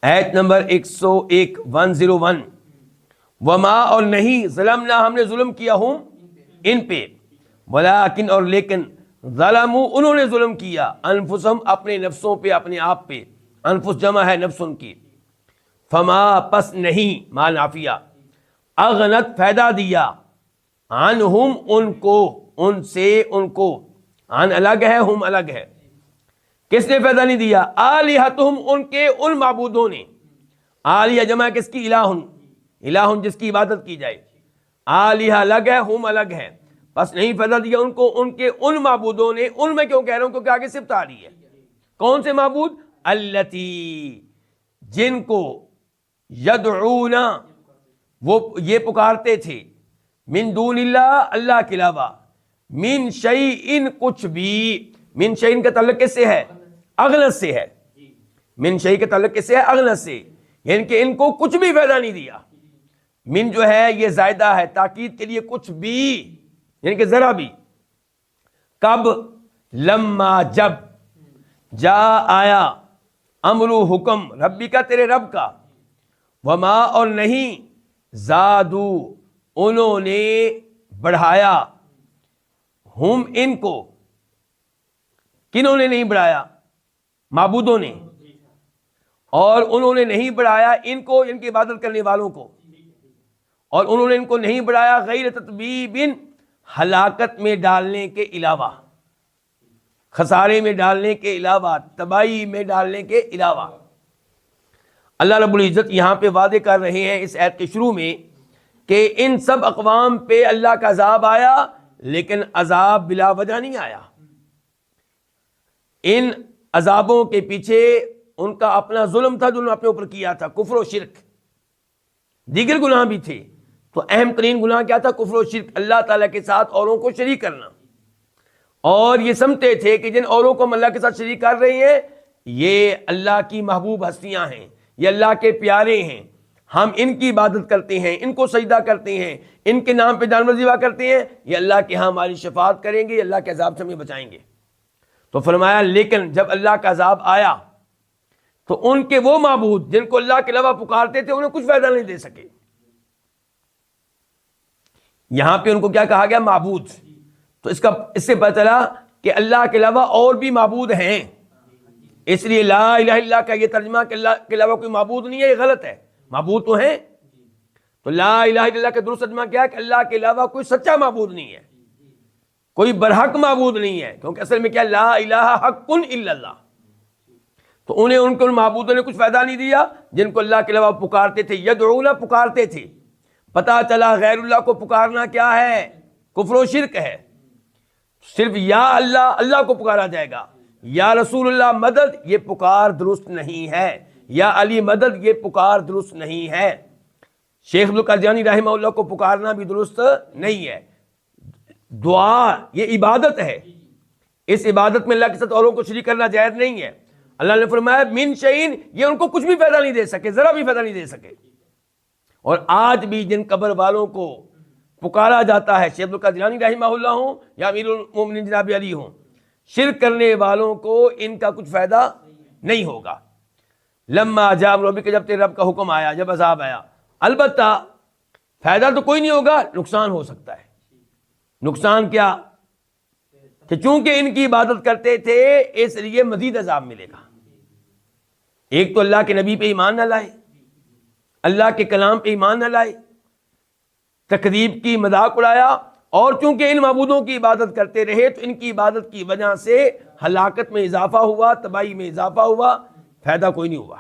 آیت نمبر 101 وما اور نہیں ظلمنا ہم نے ظلم کیا ہوں ان پہ، ولیکن اور لیکن ظلموا انہوں نے ظلم کیا انفسہم اپنے نفسوں پہ، اپنے آپ پہ، انفس جمع ہے نفس ان کی، فما پس نہیں ما نافیہ، اغنت فائدہ دیا، عنہم ان کو، ان سے ان کو، عن الگ ہے ہم الگ ہے، کس نے فائدہ نہیں دیا؟ آلہتہم ان کے ان معبودوں نے، آلیہ جمع کس کی؟ الہن، الہن جس کی عبادت کی جائے، آلیہ الگ ہے ہم الگ ہے، بس نہیں فائدہ دیا ان کو ان کے ان معبودوں نے۔ ان میں کیوں کہہ رہا ہوں؟ کیونکہ آگے صفت آ رہی ہے۔ کون سے معبود؟ التی جن کو، یدعون وہ یہ پکارتے تھے، من دون اللہ اللہ کے علاوہ، من شیء کچھ بھی، من شیء کا تعلق کس سے ہے؟ اغلظ سے ہے، من شیء کا تعلق کس سے ہے؟ اغلظ سے، یعنی کہ ان کو کچھ بھی فائدہ نہیں دیا۔ من جو ہے یہ زائدہ ہے تاکید کے لیے، کچھ بھی یعنی کہ ذرا بھی۔ کب؟ لما جب، جا آیا، امرو حکم، ربی کا تیرے رب کا، وما اور نہیں، زادو انہوں نے بڑھایا، ہم ان کو، کنہوں نے نہیں بڑھایا؟ معبودوں نے، اور انہوں نے نہیں بڑھایا ان کو، ان کی عبادت کرنے والوں کو، اور انہوں نے ان کو نہیں بڑھایا غیر تتبیب، ہلاکت میں ڈالنے کے علاوہ، خسارے میں ڈالنے کے علاوہ، تباہی میں ڈالنے کے علاوہ۔ اللہ رب العزت یہاں پہ وعدے کر رہے ہیں اس آیت کے شروع میں کہ ان سب اقوام پہ اللہ کا عذاب آیا، لیکن عذاب بلا وجہ نہیں آیا۔ ان عذابوں کے پیچھے ان کا اپنا ظلم تھا جو انہوں نے اپنے اوپر کیا تھا، کفر و شرک، دیگر گناہ بھی تھے، تو اہم ترین گناہ کیا تھا؟ کفر و شرک، اللہ تعالیٰ کے ساتھ اوروں کو شریک کرنا۔ اور یہ سمجھتے تھے کہ جن اوروں کو ہم اللہ کے ساتھ شریک کر رہے ہیں یہ اللہ کی محبوب ہستیاں ہیں، یہ اللہ کے پیارے ہیں، ہم ان کی عبادت کرتے ہیں، ان کو سجدہ کرتے ہیں، ان کے نام پہ جانور ذبح کرتے ہیں، یہ اللہ کے ہاں ہماری شفاعت کریں گے، یہ اللہ کے عذاب سے ہمیں بچائیں گے۔ تو فرمایا لیکن جب اللہ کا عذاب آیا تو ان کے وہ معبود جن کو اللہ کے علاوہ پکارتے تھے انہیں کچھ فائدہ نہیں دے سکے۔ یہاں پہ ان کو کیا کہا گیا؟ معبود۔ تو اس سے پتہ چلا کہ اللہ کے علاوہ اور بھی معبود ہیں، اس لیے لا الہ الا کا یہ ترجمہ کہ اللہ کے علاوہ کوئی معبود نہیں ہے، یہ غلط ہے، معبود تو ہیں۔ تو لا الہ الا اللہ کا درست ترجمہ کیا ہے کہ اللہ کے علاوہ کوئی سچا معبود نہیں ہے، کوئی برحق معبود نہیں ہے، کیونکہ اصل میں کیا لا الہ حق الا اللہ۔ تو انہیں ان کے معبودوں نے کچھ فائدہ نہیں دیا جن کو اللہ کے علاوہ پکارتے تھے، یدعون پکارتے تھے۔ پتا چلا غیر اللہ کو پکارنا کیا ہے؟ کفر و شرک ہے۔ صرف یا اللہ، اللہ کو پکارا جائے گا، یا رسول اللہ مدد، یہ پکار درست نہیں ہے، یا علی مدد، یہ پکار درست نہیں ہے۔ شیخ عبد القادر رحمہ اللہ کو پکارنا بھی درست نہیں ہے۔ دعا یہ عبادت ہے، اس عبادت میں اللہ کے ساتھ اوروں کو شریک کرنا جائز نہیں ہے۔ اللہ نے فرمایا من شیء، یہ ان کو کچھ بھی فائدہ نہیں دے سکے، ذرا بھی فائدہ نہیں دے سکے۔ اور آج بھی جن قبر والوں کو پکارا جاتا ہے، شیخ عبد القادر جیلانی رحمہ اللہ ہوں یا امیر المومنین جناب علی ہوں، شرک کرنے والوں کو ان کا کچھ فائدہ نہیں ہوگا۔ لما جاء امر ربک، جب تیرے رب کا حکم آیا، جب عذاب آیا، البتہ فائدہ تو کوئی نہیں ہوگا، نقصان ہو سکتا ہے۔ نقصان کیا؟ کہ چونکہ ان کی عبادت کرتے تھے اس لیے مزید عذاب ملے گا۔ ایک تو اللہ کے نبی پہ ایمان نہ لائے، اللہ کے کلام پہ ایمان نہ لائے، تکذیب کی، مذاق اڑایا، اور چونکہ ان معبودوں کی عبادت کرتے رہے تو ان کی عبادت کی وجہ سے ہلاکت میں اضافہ ہوا، تباہی میں اضافہ ہوا، فائدہ کوئی نہیں ہوا۔